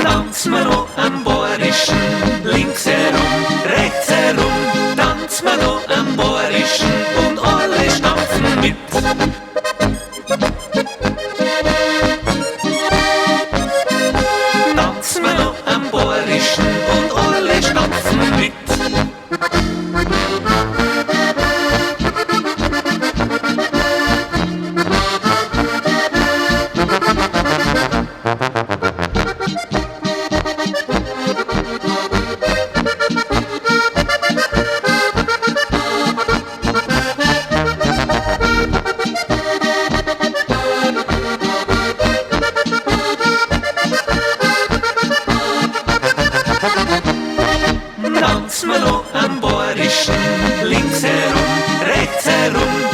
Tanz mir noch am Bayerischen, links herum, rechts herum, tanz mir noch am Bayerischen und alle stampfen mit. Tanz mir noch am Bayerischen und alle stampfen mit. Tanz mir noch am Bayerischen, links herum, rechts herum,